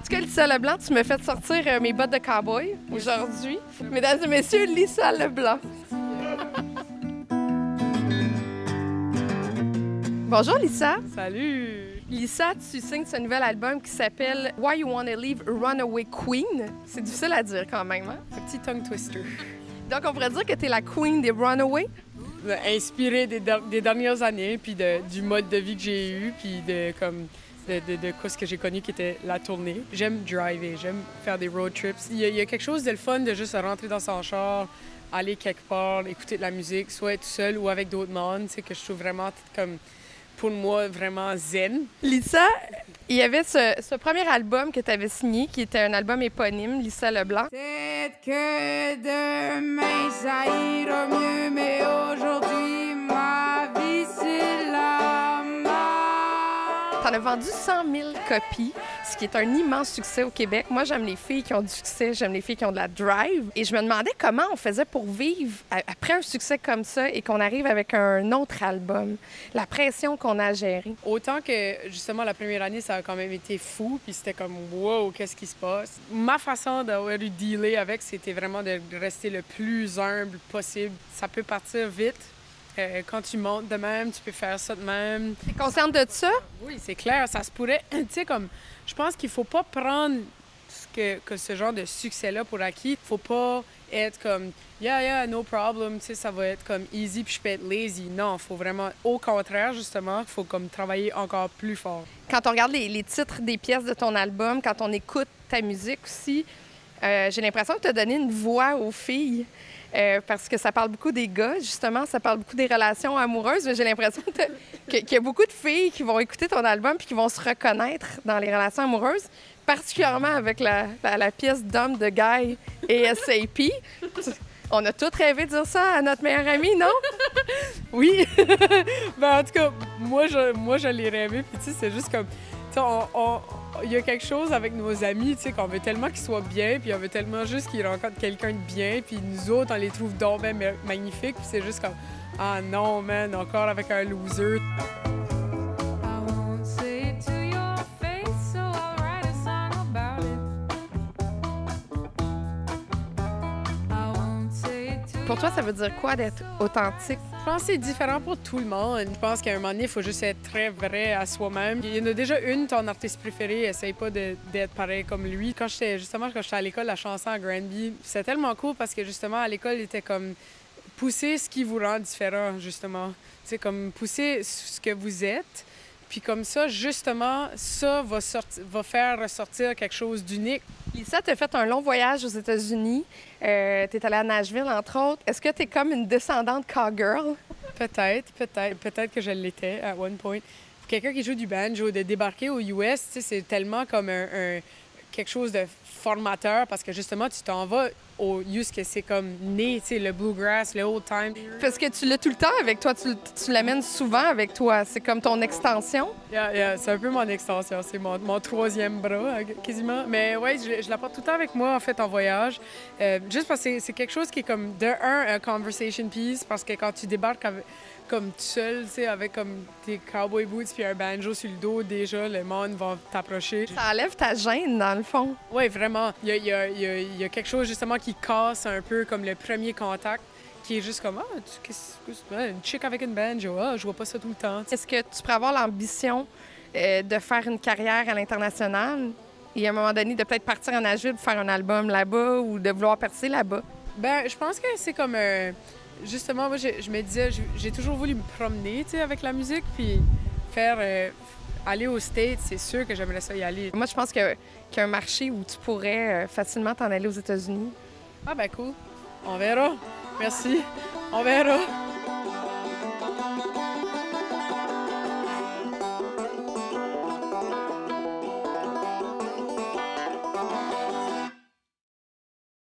tout cas, Lisa Leblanc, tu me fais sortir mes bottes de cow-boy aujourd'hui. Mesdames et messieurs, Lisa Leblanc. Bonjour, Lisa. Salut! Lisa, tu signes ce nouvel album qui s'appelle Why You Wanna Leave a Runaway Queen. C'est difficile à dire quand même, hein? Un petit tongue twister. Donc, on pourrait dire que tu es la queen des Runaways? Inspirée des dernières années, puis du mode de vie que j'ai eu, puis de quoi ce que j'ai connu qui était la tournée. J'aime driver, j'aime faire des road trips. Il y a quelque chose de le fun de juste rentrer dans son char, aller quelque part, écouter de la musique, soit être seul ou avec d'autres mondes, que je trouve vraiment comme, pour moi, vraiment zen. Lisa, il y avait ce premier album que tu avais signé, qui était un album éponyme, Lisa Leblanc. Peut-être que demain ça ira mieux, mais aujourd'hui ma vie c'est la mort. T'en as vendu 100 000 copies, ce qui est un immense succès au Québec. Moi, j'aime les filles qui ont du succès, j'aime les filles qui ont de la drive. Et je me demandais comment on faisait pour vivre après un succès comme ça et qu'on arrive avec un autre album. La pression qu'on a à gérer. Autant que, justement, la première année, ça a quand même été fou, puis c'était comme « wow, qu'est-ce qui se passe? » Ma façon d'avoir eu dealer avec, c'était vraiment de rester le plus humble possible. Ça peut partir vite. Quand tu montes de même, tu peux faire ça de même. T'es consciente de ça? Oui, c'est clair, ça se pourrait. Tu sais, comme, je pense qu'il faut pas prendre que ce genre de succès-là pour acquis. Faut pas être comme, yeah, no problem, tu sais, ça va être comme easy puis je peux être lazy. Non, faut vraiment, au contraire, justement, faut comme travailler encore plus fort. Quand on regarde les titres des pièces de ton album, quand on écoute ta musique aussi, j'ai l'impression que tu as donné une voix aux filles. Parce que ça parle beaucoup des gars, justement, ça parle beaucoup des relations amoureuses, mais j'ai l'impression qu'il y a beaucoup de filles qui vont écouter ton album puis qui vont se reconnaître dans les relations amoureuses, particulièrement avec la pièce d'Homme de Guy et SAP. On a tous rêvé de dire ça à notre meilleure amie, non? Oui! Ben, en tout cas, moi, je l'ai rêvé, puis tu sais, c'est juste comme... Il y a quelque chose avec nos amis, tu sais, qu'on veut tellement qu'ils soient bien, puis on veut tellement juste qu'ils rencontrent quelqu'un de bien, puis nous autres, on les trouve donc bien magnifiques, puis c'est juste comme « Ah non, man, encore avec un loser! » Pour toi, ça veut dire quoi d'être authentique? Je pense que c'est différent pour tout le monde. Je pense qu'à un moment donné, il faut juste être très vrai à soi-même. Il y en a déjà une, ton artiste préféré, essaye pas d'être pareil comme lui. Quand j'étais à l'école, la chanson à Granby, c'était tellement cool parce que justement, à l'école, il était comme pousser ce qui vous rend différent, justement. C'est comme pousser ce que vous êtes. Puis comme ça, justement, ça va faire ressortir quelque chose d'unique. Lisa, tu as fait un long voyage aux États-Unis. Tu es allée à Nashville, entre autres. Est-ce que tu es comme une descendante cowgirl? Peut-être que je l'étais à one point. Pour quelqu'un qui joue du banjo, de débarquer aux US, c'est tellement comme quelque chose de formateur parce que justement, tu t'en vas au US que c'est comme né, tu sais, le bluegrass, le old time. Parce que tu l'as tout le temps avec toi, tu l'amènes souvent avec toi. C'est comme ton extension. Yeah, c'est un peu mon extension, c'est mon troisième bras, quasiment. Mais ouais, je la porte tout le temps avec moi, en fait, en voyage. Juste parce que c'est quelque chose qui est comme, un conversation piece, parce que quand tu débarques comme tout seul, tu sais, avec comme tes cowboy boots puis un banjo sur le dos, déjà, le monde va t'approcher. Ça enlève ta gêne, dans le fond. Oui, vraiment. Il y a quelque chose, justement, qui casse un peu comme le premier contact, qui est juste comme, une chick avec une banjo, je vois pas ça tout le temps. Est-ce que tu pourrais avoir l'ambition de faire une carrière à l'international et à un moment donné de peut-être partir en Nashville pour faire un album là-bas ou de vouloir percer là-bas? Ben, je pense que c'est comme justement, moi, je me disais, j'ai toujours voulu me promener, tu sais, avec la musique, puis aller aux States, c'est sûr que j'aimerais ça y aller. Moi, je pense qu'il y a un marché où tu pourrais facilement t'en aller aux États-Unis. Ah ben cool. On verra. Merci. On verra.